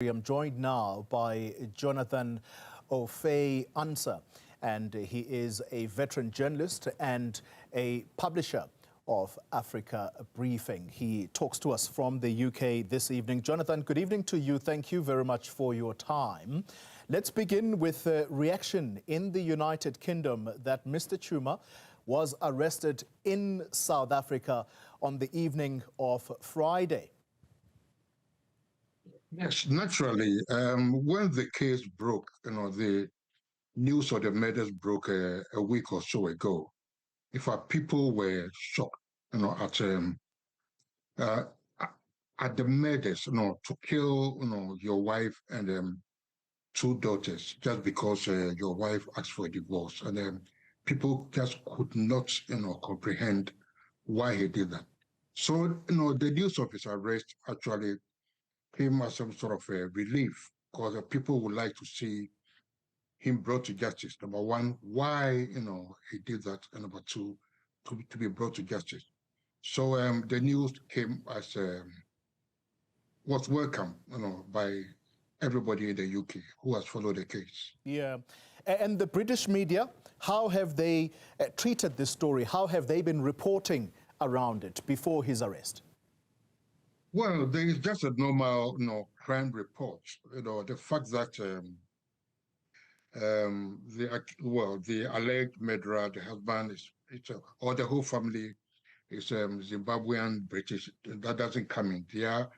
I'm joined now by Jonathan Offei-Ansah, and he is a veteran journalist and a publisher of Africa Briefing. He talks to us from the UK this evening. Jonathan, good evening to you. Thank you very much for your time. Let's begin with a reaction in the United Kingdom that Mr. Tshuma was arrested in South Africa on the evening of Friday. Yes, naturally. When the case broke, the news of the murders broke a week or so ago. In fact, people were shocked, uh, at the murders, to kill, your wife and two daughters just because your wife asked for a divorce, and people just could not, comprehend why he did that. So, the news of his arrest actually came as some sort of a relief because people would like to see him brought to justice. Number one, why he did that, and number two, to be brought to justice. So the news came as was welcome, by everybody in the UK who has followed the case. Yeah, and the British media, how have they treated this story? How have they been reporting around it before his arrest? Well, there is just a normal, crime report. The fact that the alleged murderer, the husband or the whole family is Zimbabwean British. That doesn't come in. Their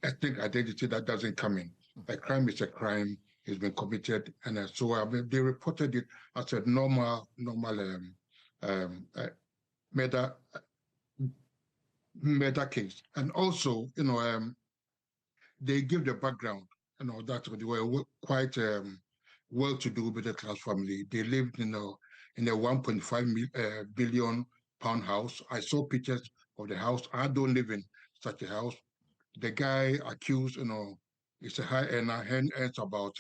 ethnic identity, that doesn't come in. A crime is a crime. It's been committed, and so they reported it as a normal murder case. And also, they give the background, that they were quite well-to-do middle-class family. They lived in a 1.5 billion pound house. I saw pictures of the house. I don't live in such a house. The guy accused, is a high earner, earns about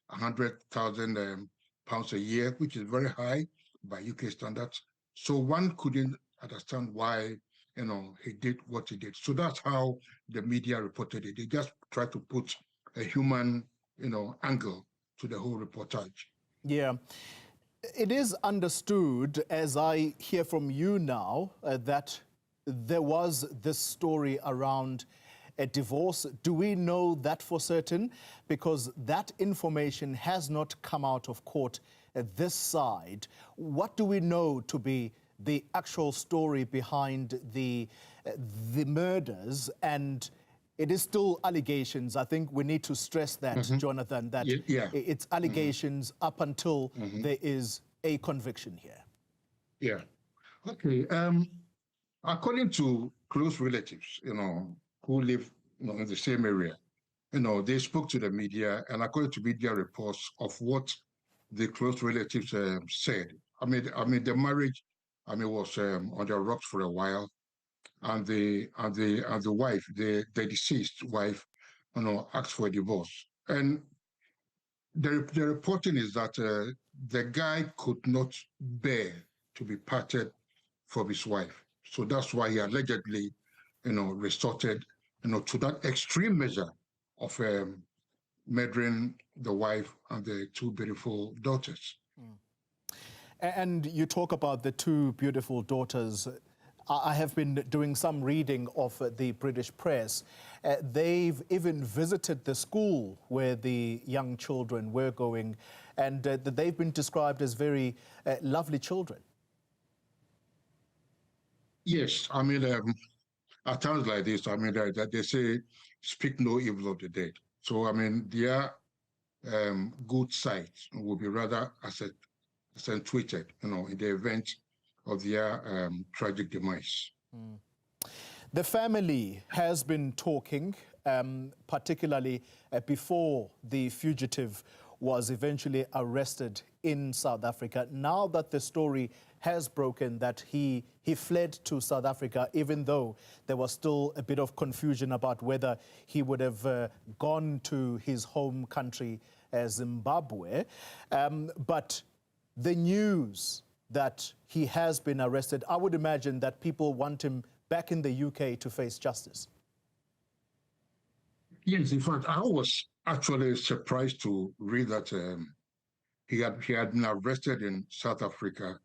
100,000 pounds a year, which is very high by UK standards. So one couldn't understand why he did what he did. So that's how the media reported it. They just tried to put a human, angle to the whole reportage. Yeah. It is understood, as I hear from you now, that there was this story around a divorce. Do we know that for certain? Because that information has not come out of court at this side. What do we know to be the actual story behind the murders? And it is still allegations. I think we need to stress that, Jonathan, that it's allegations up until there is a conviction here. Yeah. Okay. According to close relatives, who live in the same area, they spoke to the media, and according to media reports of what the close relatives said, I mean, the marriage, was on the rocks for a while, and the wife, the deceased wife, asked for a divorce. And the reporting is that the guy could not bear to be parted from his wife. So that's why he allegedly, resorted, to that extreme measure of murdering the wife and the two beautiful daughters. And you talk about the two beautiful daughters. I have been doing some reading of the British press. They've even visited the school where the young children were going, and they've been described as very lovely children. Yes, at times like this, that they say, speak no evil of the dead. So, their good sides will be rather accentuated, in the event of their tragic demise. The family has been talking, particularly before the fugitive was eventually arrested in South Africa. Now that the story has broken that he fled to South Africa, even though there was still a bit of confusion about whether he would have gone to his home country, Zimbabwe. But the news that he has been arrested, I would imagine that people want him back in the UK to face justice. Yes, in fact, I was actually surprised to read that he had been arrested in South Africa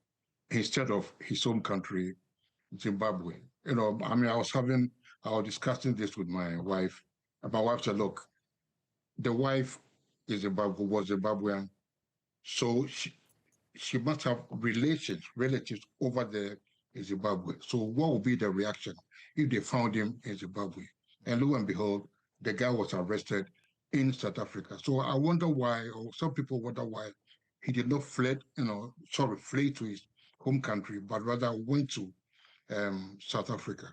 instead of his home country, Zimbabwe. I mean, I was discussing this with my wife, and my wife said, "Look, the wife was Zimbabwean, so she must have relatives over there in Zimbabwe. So what would be the reaction if they found him in Zimbabwe?" And lo and behold, the guy was arrested in South Africa. So I wonder why, or some people wonder why he did not flee to his home country, but rather went to South Africa.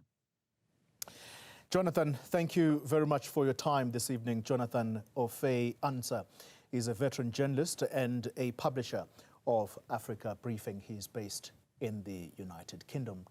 Jonathan, thank you very much for your time this evening. Jonathan Offei-Ansah is a veteran journalist and a publisher of Africa Briefing. He's based in the United Kingdom.